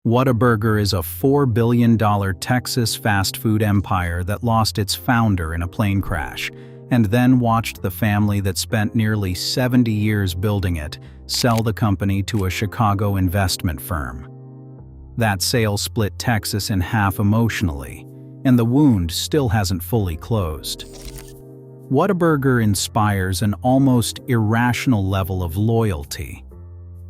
Whataburger is a $4 billion Texas fast food empire that lost its founder in a plane crash, and then watched the family that spent nearly 70 years building it sell the company to a Chicago investment firm. That sale split Texas in half emotionally, and the wound still hasn't fully closed. Whataburger inspires an almost irrational level of loyalty.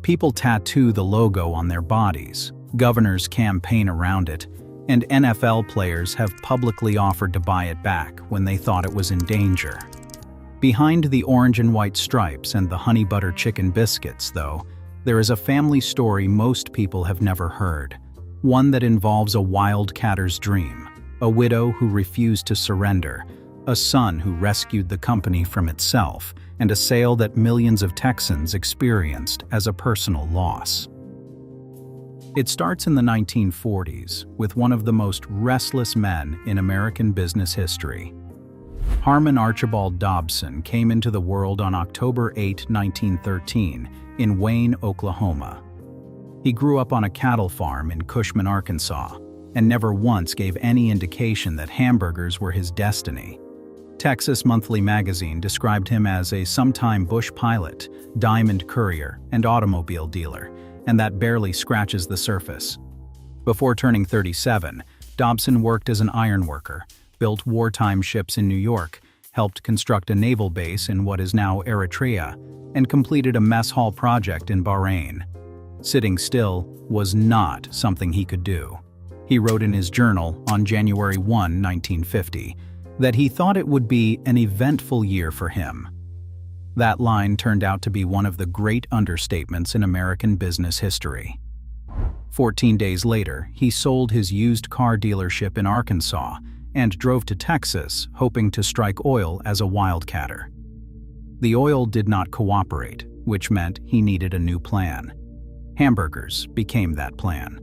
People tattoo the logo on their bodies, governors campaign around it, and NFL players have publicly offered to buy it back when they thought it was in danger. Behind the orange and white stripes and the honey butter chicken biscuits, though, there is a family story most people have never heard. One that involves a wildcatter's dream, a widow who refused to surrender, a son who rescued the company from itself, and a sale that millions of Texans experienced as a personal loss. It starts in the 1940s with one of the most restless men in American business history. Harmon Archibald Dobson came into the world on October 8, 1913, in Wayne, Oklahoma. He grew up on a cattle farm in Cushman, Arkansas, and never once gave any indication that hamburgers were his destiny. Texas Monthly magazine described him as a sometime bush pilot, diamond courier, and automobile dealer, and that barely scratches the surface. Before turning 37, Dobson worked as an ironworker, built wartime ships in New York, helped construct a naval base in what is now Eritrea, and completed a mess hall project in Bahrain. Sitting still was not something he could do. He wrote in his journal on January 1, 1950, that he thought it would be an eventful year for him. That line turned out to be one of the great understatements in American business history. 14 days later, he sold his used car dealership in Arkansas and drove to Texas, hoping to strike oil as a wildcatter. The oil did not cooperate, which meant he needed a new plan. Hamburgers became that plan.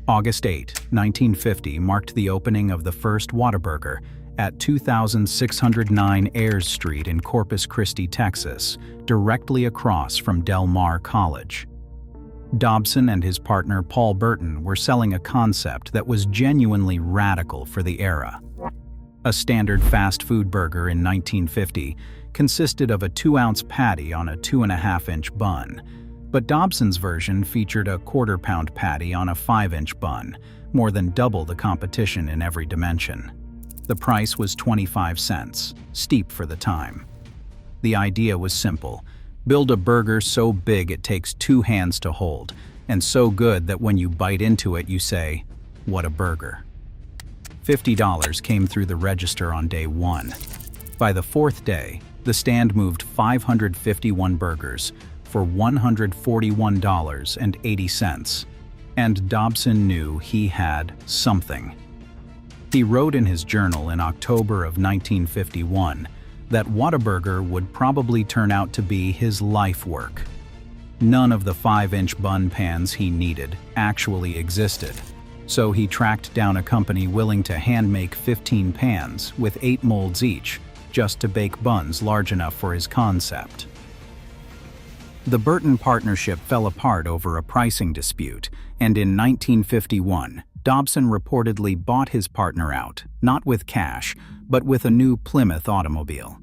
August 8, 1950 marked the opening of the first Whataburger at 2609 Ayers Street in Corpus Christi, Texas, directly across from Del Mar College. Dobson and his partner Paul Burton were selling a concept that was genuinely radical for the era. A standard fast food burger in 1950 consisted of a 2-ounce patty on a 2.5-inch bun, but Dobson's version featured a quarter-pound patty on a 5-inch bun, more than double the competition in every dimension. The price was 25 cents, steep for the time. The idea was simple: build a burger so big it takes 2 hands to hold, and so good that when you bite into it you say, "What a burger." $50 came through the register on day 1. By the 4th day, the stand moved 551 burgers for $141.80, and Dobson knew he had something. He wrote in his journal in October of 1951 that Whataburger would probably turn out to be his life work. None of the 5-inch bun pans he needed actually existed, so he tracked down a company willing to hand-make 15 pans with 8 molds each, just to bake buns large enough for his concept. The Burton partnership fell apart over a pricing dispute, and in 1951, Dobson reportedly bought his partner out, not with cash, but with a new Plymouth automobile.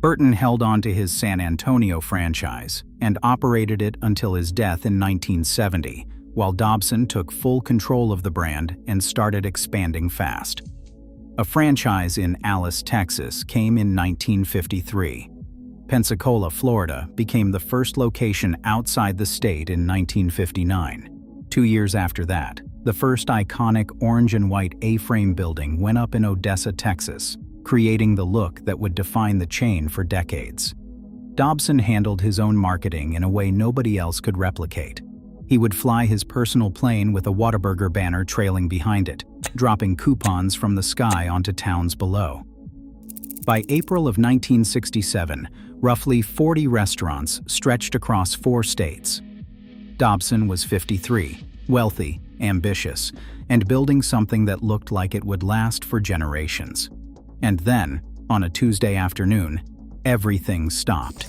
Burton held on to his San Antonio franchise and operated it until his death in 1970, while Dobson took full control of the brand and started expanding fast. A franchise in Alice, Texas came in 1953. Pensacola, Florida became the first location outside the state in 1959. 2 years after that, the first iconic orange and white A-frame building went up in Odessa, Texas, creating the look that would define the chain for decades. Dobson handled his own marketing in a way nobody else could replicate. He would fly his personal plane with a Whataburger banner trailing behind it, dropping coupons from the sky onto towns below. By April of 1967, roughly 40 restaurants stretched across 4 states. Dobson was 53, wealthy, ambitious, and building something that looked like it would last for generations. And then, on a Tuesday afternoon, everything stopped.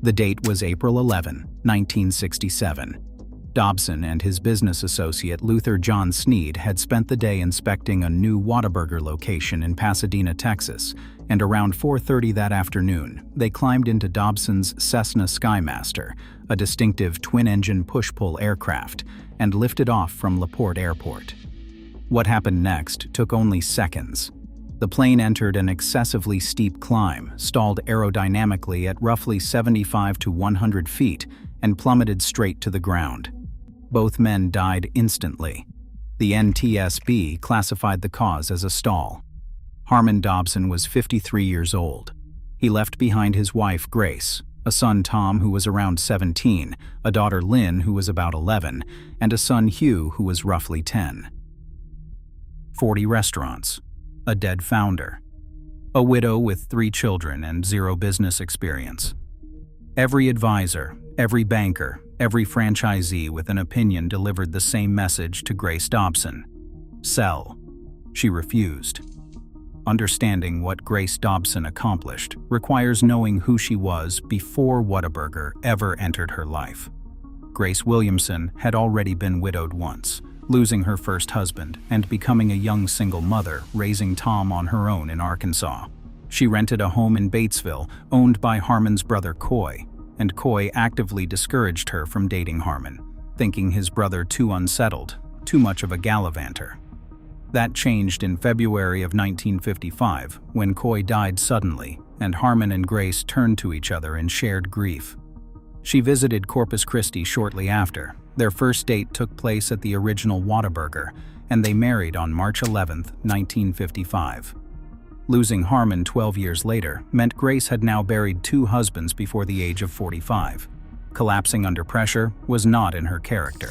The date was April 11, 1967. Dobson and his business associate Luther John Sneed had spent the day inspecting a new Whataburger location in Pasadena, Texas, and around 4:30 that afternoon, they climbed into Dobson's Cessna Skymaster, a distinctive twin-engine push-pull aircraft, and lifted off from LaPorte Airport. What happened next took only seconds. The plane entered an excessively steep climb, stalled aerodynamically at roughly 75 to 100 feet, and plummeted straight to the ground. Both men died instantly. The NTSB classified the cause as a stall. Harmon Dobson was 53 years old. He left behind his wife, Grace, a son, Tom, who was around 17, a daughter, Lynn, who was about 11, and a son, Hugh, who was roughly 10. 40 restaurants. A dead founder. A widow with 3 children and 0 business experience. Every advisor, every banker, every franchisee with an opinion delivered the same message to Grace Dobson: sell. She refused. Understanding what Grace Dobson accomplished requires knowing who she was before Whataburger ever entered her life. Grace Williamson had already been widowed once, losing her first husband and becoming a young single mother, raising Tom on her own in Arkansas. She rented a home in Batesville, owned by Harmon's brother Coy, and Coy actively discouraged her from dating Harmon, thinking his brother too unsettled, too much of a gallivanter. That changed in February of 1955, when Coy died suddenly, and Harmon and Grace turned to each other in shared grief. She visited Corpus Christi shortly after. Their first date took place at the original Whataburger, and they married on March 11, 1955. Losing Harmon 12 years later meant Grace had now buried 2 husbands before the age of 45. Collapsing under pressure was not in her character.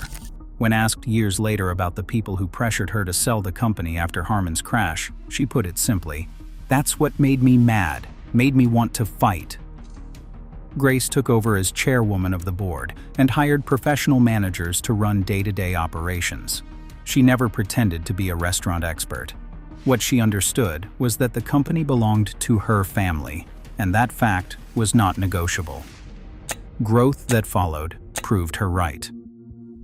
When asked years later about the people who pressured her to sell the company after Harmon's crash, she put it simply, "That's what made me mad, made me want to fight." Grace took over as chairwoman of the board and hired professional managers to run day-to-day operations. She never pretended to be a restaurant expert. What she understood was that the company belonged to her family, and that fact was not negotiable. Growth that followed proved her right.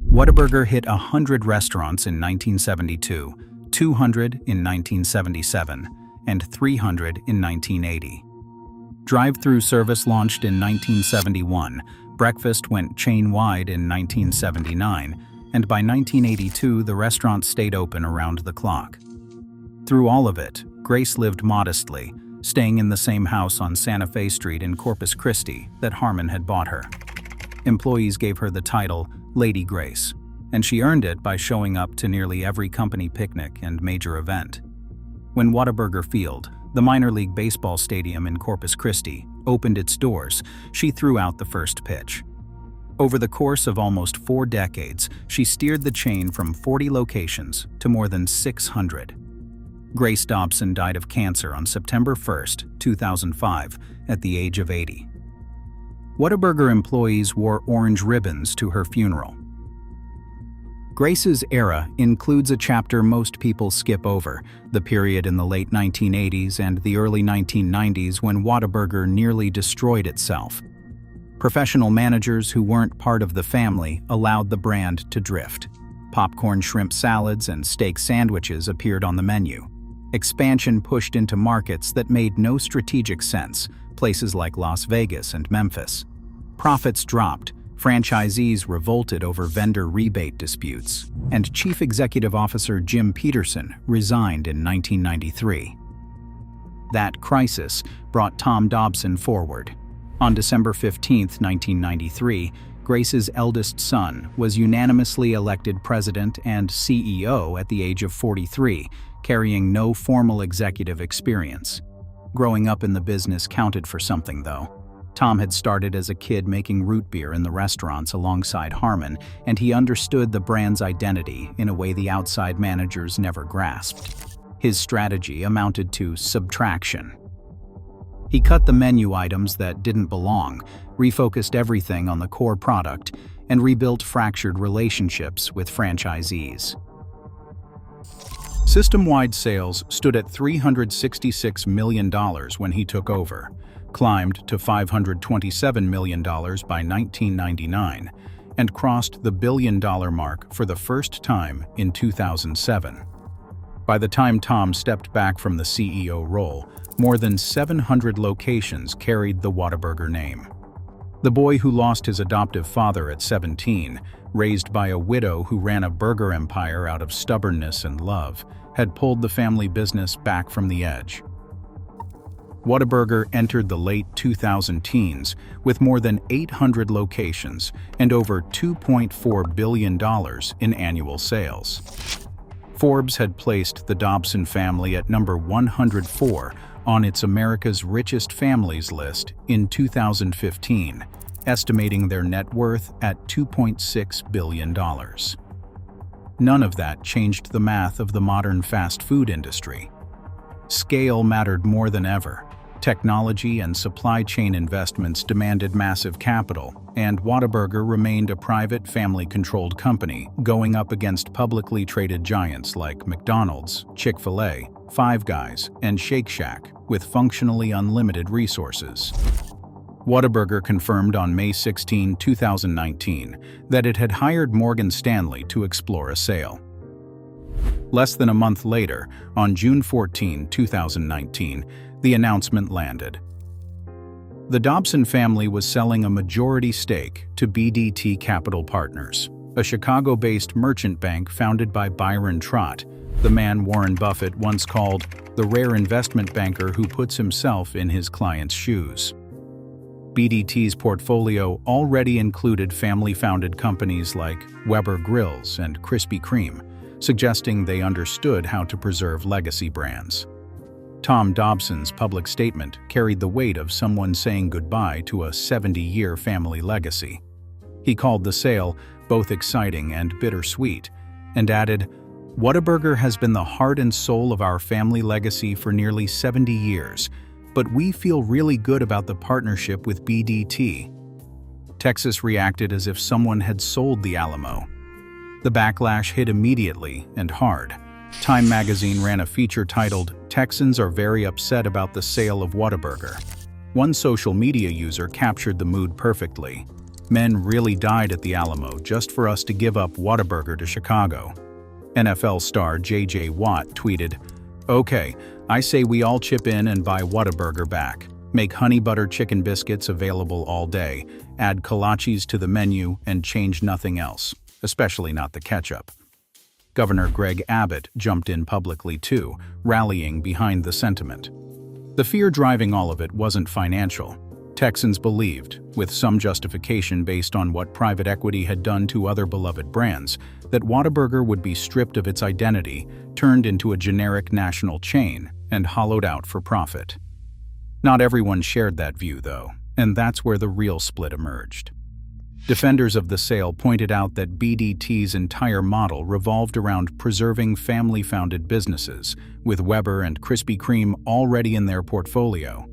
Whataburger hit 100 restaurants in 1972, 200 in 1977, and 300 in 1980. Drive-through service launched in 1971, breakfast went chain-wide in 1979, and by 1982 the restaurant stayed open around the clock. Through all of it, Grace lived modestly, staying in the same house on Santa Fe Street in Corpus Christi that Harmon had bought her. Employees gave her the title Lady Grace, and she earned it by showing up to nearly every company picnic and major event. When Whataburger Field, the minor league baseball stadium in Corpus Christi, opened its doors, she threw out the first pitch. Over the course of almost 4 decades, she steered the chain from 40 locations to more than 600. Grace Dobson died of cancer on September 1, 2005, at the age of 80. Whataburger employees wore orange ribbons to her funeral. Grace's era includes a chapter most people skip over, the period in the late 1980s and the early 1990s when Whataburger nearly destroyed itself. Professional managers who weren't part of the family allowed the brand to drift. Popcorn shrimp salads and steak sandwiches appeared on the menu. Expansion pushed into markets that made no strategic sense, places like Las Vegas and Memphis. Profits dropped, franchisees revolted over vendor rebate disputes, and Chief Executive Officer Jim Peterson resigned in 1993. That crisis brought Tom Dobson forward. On December 15, 1993, Grace's eldest son was unanimously elected president and CEO at the age of 43, carrying no formal executive experience. Growing up in the business counted for something, though. Tom had started as a kid making root beer in the restaurants alongside Harmon, and he understood the brand's identity in a way the outside managers never grasped. His strategy amounted to subtraction. He cut the menu items that didn't belong, refocused everything on the core product, and rebuilt fractured relationships with franchisees. System-wide sales stood at $366 million when he took over, climbed to $527 million by 1999, and crossed the billion-dollar mark for the first time in 2007. By the time Tom stepped back from the CEO role, more than 700 locations carried the Whataburger name. The boy who lost his adoptive father at 17, raised by a widow who ran a burger empire out of stubbornness and love, had pulled the family business back from the edge. Whataburger entered the late 2010s with more than 800 locations and over $2.4 billion in annual sales. Forbes had placed the Dobson family at number 104 on its America's Richest Families list in 2015, estimating their net worth at $2.6 billion. None of that changed the math of the modern fast food industry. Scale mattered more than ever. Technology and supply chain investments demanded massive capital, and Whataburger remained a private, family-controlled company, going up against publicly traded giants like McDonald's, Chick-fil-A, Five Guys, and Shake Shack, with functionally unlimited resources. Whataburger confirmed on May 16, 2019, that it had hired Morgan Stanley to explore a sale. Less than a month later, on June 14, 2019, the announcement landed. The Dobson family was selling a majority stake to BDT Capital Partners, a Chicago-based merchant bank founded by Byron Trott, the man Warren Buffett once called the rare investment banker who puts himself in his client's shoes. BDT's portfolio already included family-founded companies like Weber Grills and Krispy Kreme, suggesting they understood how to preserve legacy brands. Tom Dobson's public statement carried the weight of someone saying goodbye to a 70-year family legacy. He called the sale both exciting and bittersweet, and added, "Whataburger has been the heart and soul of our family legacy for nearly 70 years, but we feel really good about the partnership with BDT." Texas reacted as if someone had sold the Alamo. The backlash hit immediately and hard. Time magazine ran a feature titled, "Texans are very upset about the sale of Whataburger." One social media user captured the mood perfectly. "Men really died at the Alamo just for us to give up Whataburger to Chicago." NFL star J.J. Watt tweeted, "Okay, I say we all chip in and buy Whataburger back. Make honey butter chicken biscuits available all day, add kolaches to the menu, and change nothing else, especially not the ketchup." Governor Greg Abbott jumped in publicly too, rallying behind the sentiment. The fear driving all of it wasn't financial. Texans believed, with some justification based on what private equity had done to other beloved brands, that Whataburger would be stripped of its identity, turned into a generic national chain, and hollowed out for profit. Not everyone shared that view, though, and that's where the real split emerged. Defenders of the sale pointed out that BDT's entire model revolved around preserving family-founded businesses, with Weber and Krispy Kreme already in their portfolio.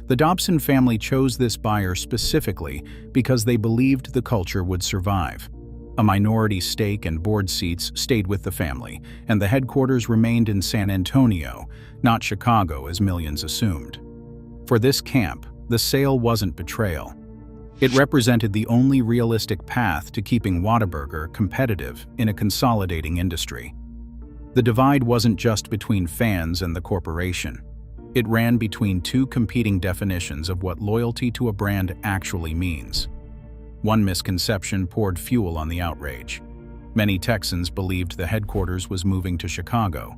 The Dobson family chose this buyer specifically because they believed the culture would survive. A minority stake and board seats stayed with the family, and the headquarters remained in San Antonio, not Chicago as millions assumed. For this camp, the sale wasn't betrayal. It represented the only realistic path to keeping Whataburger competitive in a consolidating industry. The divide wasn't just between fans and the corporation. It ran between two competing definitions of what loyalty to a brand actually means. One misconception poured fuel on the outrage. Many Texans believed the headquarters was moving to Chicago,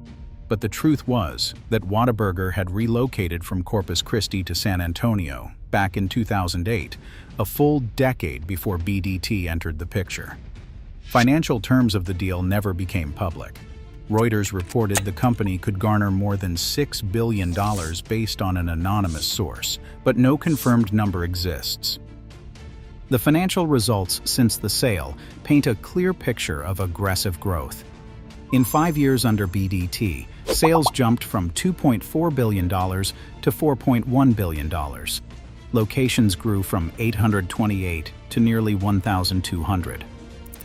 but the truth was that Whataburger had relocated from Corpus Christi to San Antonio back in 2008, a full decade before BDT entered the picture. Financial terms of the deal never became public. Reuters reported the company could garner more than $6 billion based on an anonymous source, but no confirmed number exists. The financial results since the sale paint a clear picture of aggressive growth. In 5 years under BDT, sales jumped from $2.4 billion to $4.1 billion. Locations grew from 828 to nearly 1,200.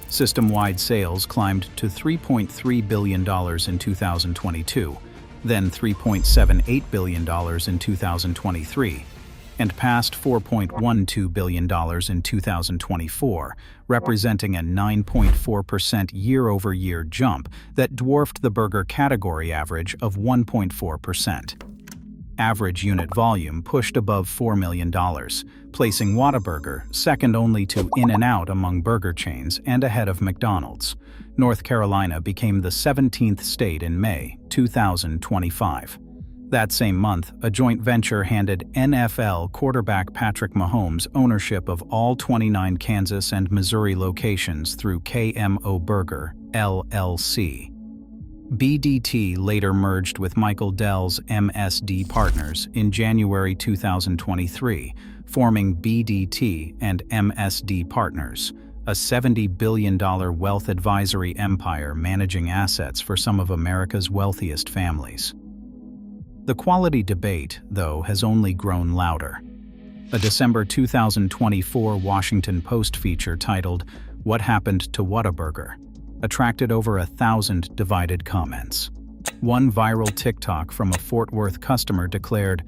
System-wide sales climbed to $3.3 billion in 2022, then $3.78 billion in 2023. and passed $4.12 billion in 2024, representing a 9.4% year-over-year jump that dwarfed the burger category average of 1.4%. Average unit volume pushed above $4 million, placing Whataburger second only to In-N-Out among burger chains and ahead of McDonald's. North Carolina became the 17th state in May 2025. That same month, a joint venture handed NFL quarterback Patrick Mahomes ownership of all 29 Kansas and Missouri locations through KMO Burger, LLC. BDT later merged with Michael Dell's MSD Partners in January 2023, forming BDT and MSD Partners, a $70 billion wealth advisory empire managing assets for some of America's wealthiest families. The quality debate, though, has only grown louder. A December 2024 Washington Post feature titled, "What Happened to Whataburger?" attracted over 1,000 divided comments. One viral TikTok from a Fort Worth customer declared,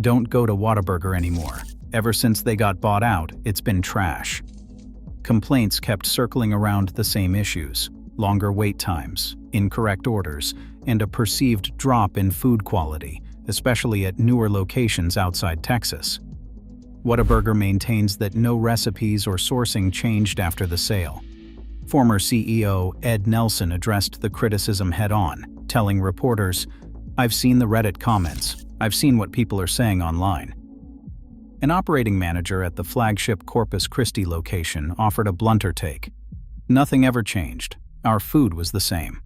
"Don't go to Whataburger anymore. Ever since they got bought out, it's been trash." Complaints kept circling around the same issues: longer wait times, incorrect orders, and a perceived drop in food quality, especially at newer locations outside Texas. Whataburger maintains that no recipes or sourcing changed after the sale. Former CEO Ed Nelson addressed the criticism head-on, telling reporters, "I've seen the Reddit comments. I've seen what people are saying online." An operating manager at the flagship Corpus Christi location offered a blunter take. "Nothing ever changed. Our food was the same."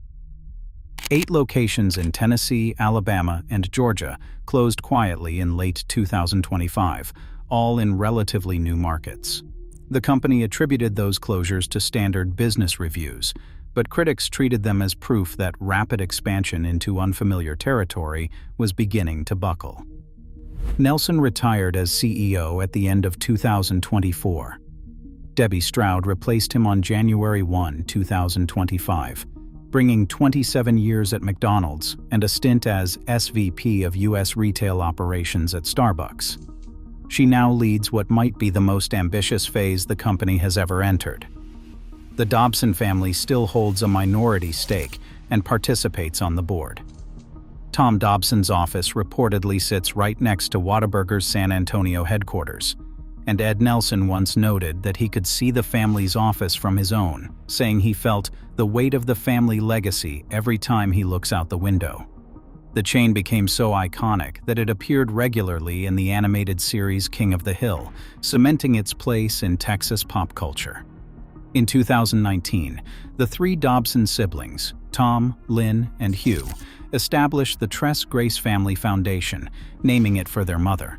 8 locations in Tennessee, Alabama, and Georgia closed quietly in late 2025, all in relatively new markets. The company attributed those closures to standard business reviews, but critics treated them as proof that rapid expansion into unfamiliar territory was beginning to buckle. Nelson retired as CEO at the end of 2024. Debbie Stroud replaced him on January 1, 2025, bringing 27 years at McDonald's and a stint as SVP of U.S. retail operations at Starbucks. She now leads what might be the most ambitious phase the company has ever entered. The Dobson family still holds a minority stake and participates on the board. Tom Dobson's office reportedly sits right next to Whataburger's San Antonio headquarters, and Ed Nelson once noted that he could see the family's office from his own, saying he felt the weight of the family legacy every time he looks out the window. The chain became so iconic that it appeared regularly in the animated series King of the Hill, cementing its place in Texas pop culture. In 2019, the 3 Dobson siblings, Tom, Lynn, and Hugh, established the Grace Family Foundation, naming it for their mother.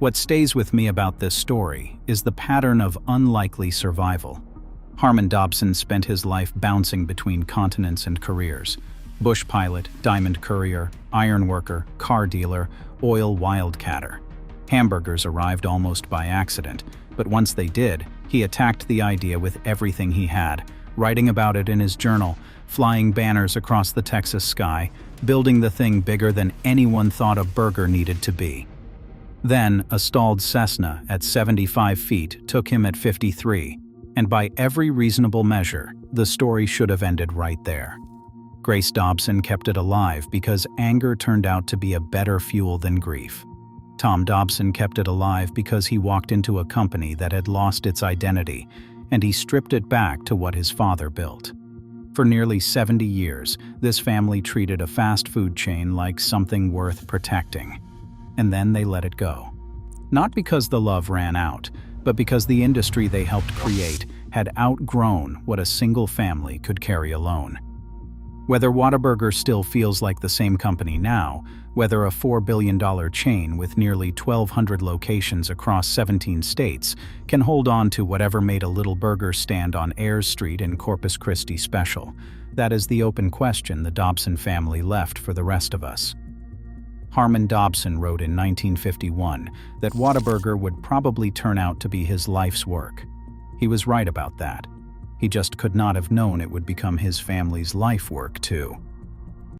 What stays with me about this story is the pattern of unlikely survival. Harmon Dobson spent his life bouncing between continents and careers: bush pilot, diamond courier, iron worker, car dealer, oil wildcatter. Hamburgers arrived almost by accident, but once they did, he attacked the idea with everything he had, writing about it in his journal, flying banners across the Texas sky, building the thing bigger than anyone thought a burger needed to be. Then, a stalled Cessna at 75 feet took him at 53, and by every reasonable measure, the story should have ended right there. Grace Dobson kept it alive because anger turned out to be a better fuel than grief. Tom Dobson kept it alive because he walked into a company that had lost its identity, and he stripped it back to what his father built. For nearly 70 years, this family treated a fast food chain like something worth protecting. And then they let it go. Not because the love ran out, but because the industry they helped create had outgrown what a single family could carry alone. Whether Whataburger still feels like the same company now, whether a $4 billion chain with nearly 1,200 locations across 17 states can hold on to whatever made a little burger stand on Ayers Street in Corpus Christi special, that is the open question the Dobson family left for the rest of us. Harmon Dobson wrote in 1951 that Whataburger would probably turn out to be his life's work. He was right about that. He just could not have known it would become his family's life work too.